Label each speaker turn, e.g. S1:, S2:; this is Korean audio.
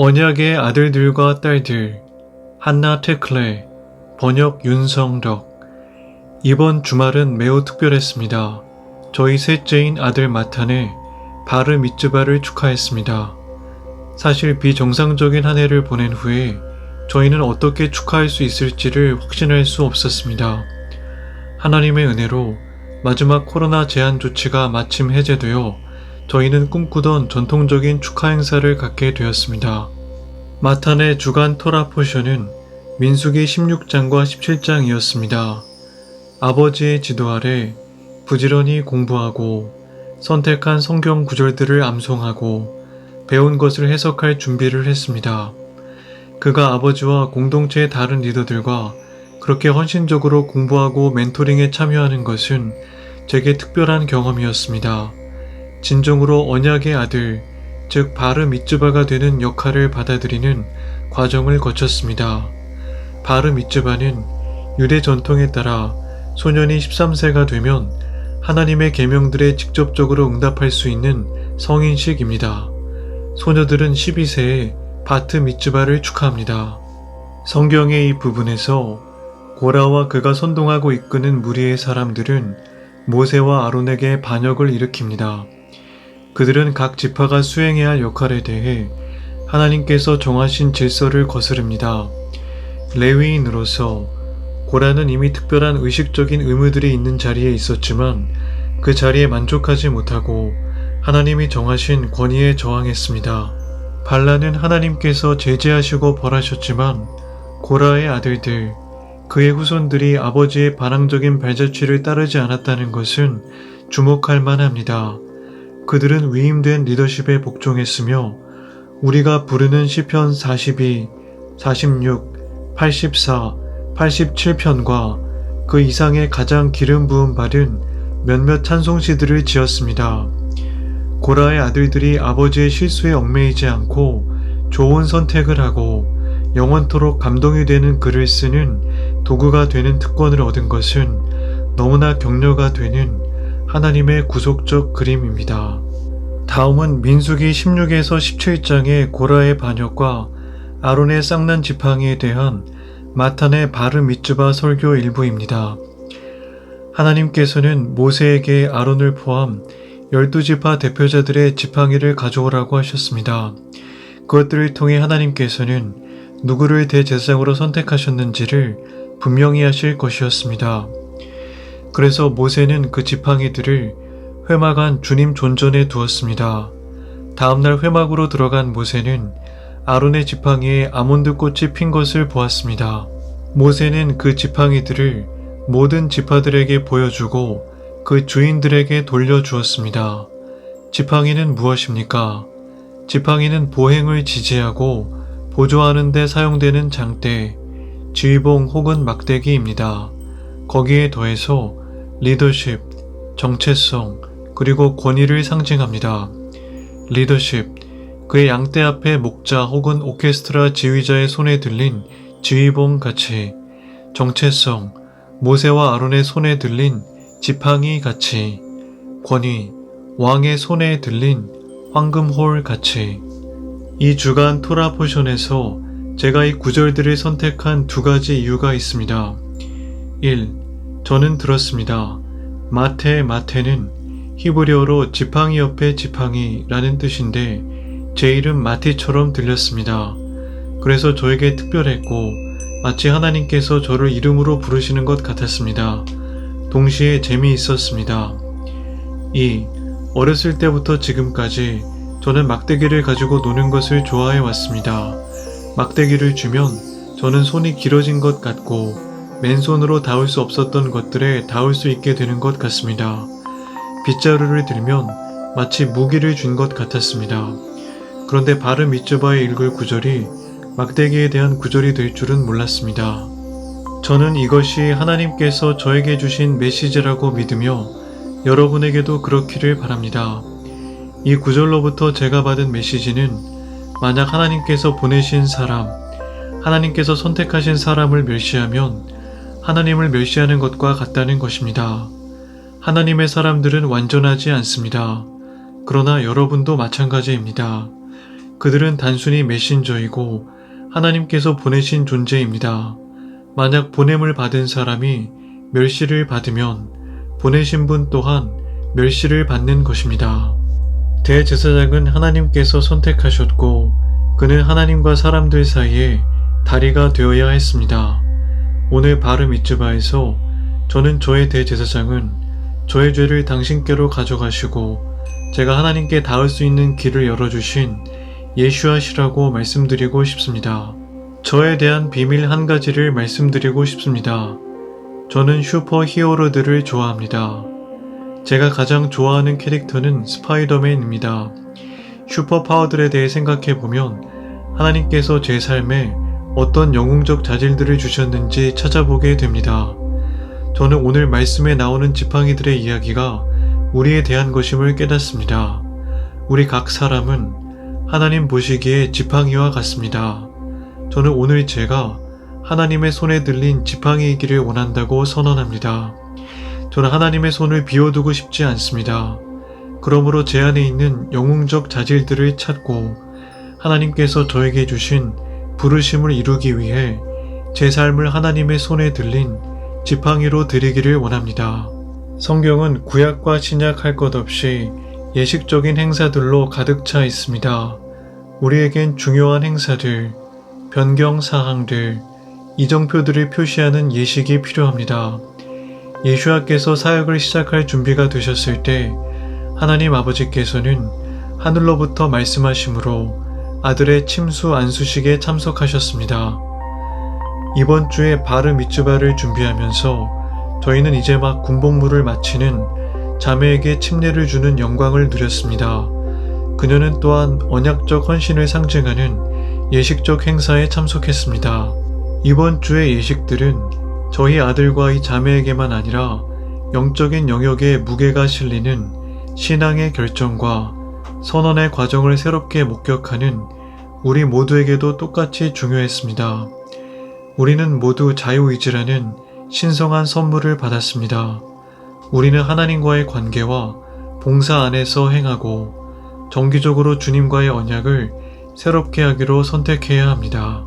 S1: 언약의 아들들과 딸들, 한나 테클레, 번역 윤성덕. 이번 주말은 매우 특별했습니다. 저희 셋째인 아들 마탄의 바르 미츠바를 축하했습니다. 사실 비정상적인 한 해를 보낸 후에 저희는 어떻게 축하할 수 있을지를 확신할 수 없었습니다. 하나님의 은혜로 마지막 코로나 제한 조치가 마침 해제되어 저희는 꿈꾸던 전통적인 축하 행사를 갖게 되었습니다. 마탄의 주간 토라 포션은 민수기 16장과 17장이었습니다. 아버지의 지도 아래 부지런히 공부하고 선택한 성경 구절들을 암송하고 배운 것을 해석할 준비를 했습니다. 그가 아버지와 공동체의 다른 리더들과 그렇게 헌신적으로 공부하고 멘토링에 참여하는 것은 제게 특별한 경험이었습니다. 진정으로 언약의 아들, 즉 바르 미츠바가 되는 역할을 받아들이는 과정을 거쳤습니다. 바르 미츠바는 유대 전통에 따라 소년이 13세가 되면 하나님의 계명들에 직접적으로 응답할 수 있는 성인식입니다. 소녀들은 12세에 바트 미츠바를 축하합니다. 성경의 이 부분에서 고라와 그가 선동하고 이끄는 무리의 사람들은 모세와 아론에게 반역을 일으킵니다. 그들은 각 지파가 수행해야 할 역할에 대해 하나님께서 정하신 질서를 거스릅니다. 레위인으로서 고라는 이미 특별한 의식적인 의무들이 있는 자리에 있었지만 그 자리에 만족하지 못하고 하나님이 정하신 권위에 저항했습니다. 발라는 하나님께서 제재하시고 벌하셨지만 고라의 아들들, 그의 후손들이 아버지의 반항적인 발자취를 따르지 않았다는 것은 주목할 만합니다. 그들은 위임된 리더십에 복종했으며 우리가 부르는 시편 42, 46, 84, 87편과 그 이상의 가장 기름 부음 받은 몇몇 찬송시들을 지었습니다. 고라의 아들들이 아버지의 실수에 얽매이지 않고 좋은 선택을 하고 영원토록 감동이 되는 글을 쓰는 도구가 되는 특권을 얻은 것은 너무나 격려가 되는 하나님의 구속적 그림입니다. 다음은 민수기 16에서 17장의 고라의 반역과 아론의 쌍난 지팡이에 대한 마탄의 바르 미츠바 설교 일부입니다. 하나님께서는 모세에게 아론을 포함 12지파 대표자들의 지팡이를 가져오라고 하셨습니다. 그것들을 통해 하나님께서는 누구를 대제사장으로 선택하셨는지를 분명히 하실 것이었습니다. 그래서 모세는 그 지팡이들을 회막 안 주님 존전에 두었습니다. 다음날 회막으로 들어간 모세는 아론의 지팡이에 아몬드 꽃이 핀 것을 보았습니다. 모세는 그 지팡이들을 모든 지파들에게 보여주고 그 주인들에게 돌려주었습니다. 지팡이는 무엇입니까? 지팡이는 보행을 지지하고 보조하는 데 사용되는 장대, 지휘봉 혹은 막대기입니다. 거기에 더해서 리더십, 정체성, 그리고 권위를 상징합니다. 리더십, 그의 양떼 앞에 목자 혹은 오케스트라 지휘자의 손에 들린 지휘봉 같이. 정체성, 모세와 아론의 손에 들린 지팡이 같이. 권위, 왕의 손에 들린 황금홀 같이. 이 주간 토라 포션에서 제가 이 구절들을 선택한 두 가지 이유가 있습니다. 1. 저는 들었습니다. 마테는 히브리어로 지팡이 옆에 지팡이라는 뜻인데 제 이름 마티처럼 들렸습니다. 그래서 저에게 특별했고 마치 하나님께서 저를 이름으로 부르시는 것 같았습니다. 동시에 재미있었습니다. 2. 어렸을 때부터 지금까지 저는 막대기를 가지고 노는 것을 좋아해 왔습니다. 막대기를 주면 저는 손이 길어진 것 같고 맨손으로 닿을 수 없었던 것들에 닿을 수 있게 되는 것 같습니다. 빗자루를 들면 마치 무기를 준 것 같았습니다. 그런데 바르 미츠바에 읽을 구절이 막대기에 대한 구절이 될 줄은 몰랐습니다. 저는 이것이 하나님께서 저에게 주신 메시지라고 믿으며 여러분에게도 그렇기를 바랍니다. 이 구절로부터 제가 받은 메시지는 만약 하나님께서 보내신 사람, 하나님께서 선택하신 사람을 멸시하면 하나님을 멸시하는 것과 같다는 것입니다. 하나님의 사람들은 완전하지 않습니다. 그러나 여러분도 마찬가지입니다. 그들은 단순히 메신저이고 하나님께서 보내신 존재입니다. 만약 보냄을 받은 사람이 멸시를 받으면 보내신 분 또한 멸시를 받는 것입니다. 대제사장은 하나님께서 선택하셨고 그는 하나님과 사람들 사이에 다리가 되어야 했습니다. 오늘 바르 미tz바에서 저는 저의 대제사장은 저의 죄를 당신께로 가져가시고 제가 하나님께 닿을 수 있는 길을 열어주신 예슈아시라고 말씀드리고 싶습니다. 저에 대한 비밀 한 가지를 말씀드리고 싶습니다. 저는 슈퍼 히어로들을 좋아합니다. 제가 가장 좋아하는 캐릭터는 스파이더맨입니다. 슈퍼 파워들에 대해 생각해보면 하나님께서 제 삶에 어떤 영웅적 자질들을 주셨는지 찾아보게 됩니다. 저는 오늘 말씀에 나오는 지팡이들의 이야기가 우리에 대한 것임을 깨닫습니다. 우리 각 사람은 하나님 보시기에 지팡이와 같습니다. 저는 오늘 제가 하나님의 손에 들린 지팡이이기를 원한다고 선언합니다. 저는 하나님의 손을 비워두고 싶지 않습니다. 그러므로 제 안에 있는 영웅적 자질들을 찾고 하나님께서 저에게 주신 부르심을 이루기 위해 제 삶을 하나님의 손에 들린 지팡이로 드리기를 원합니다. 성경은 구약과 신약 할 것 없이 예식적인 행사들로 가득 차 있습니다. 우리에겐 중요한 행사들, 변경 사항들, 이정표들을 표시하는 예식이 필요합니다. 예수와께서 사역을 시작할 준비가 되셨을 때 하나님 아버지께서는 하늘로부터 말씀하심으로 아들의 침수 안수식에 참석하셨습니다. 이번 주에 바르 미tz바를 준비하면서 저희는 이제 막 군복무를 마치는 자매에게 침례를 주는 영광을 누렸습니다. 그녀는 또한 언약적 헌신을 상징하는 예식적 행사에 참석했습니다. 이번 주의 예식들은 저희 아들과 이 자매에게만 아니라 영적인 영역에 무게가 실리는 신앙의 결정과 선언의 과정을 새롭게 목격하는 우리 모두에게도 똑같이 중요했습니다. 우리는 모두 자유의지라는 신성한 선물을 받았습니다. 우리는 하나님과의 관계와 봉사 안에서 행하고 정기적으로 주님과의 언약을 새롭게 하기로 선택해야 합니다.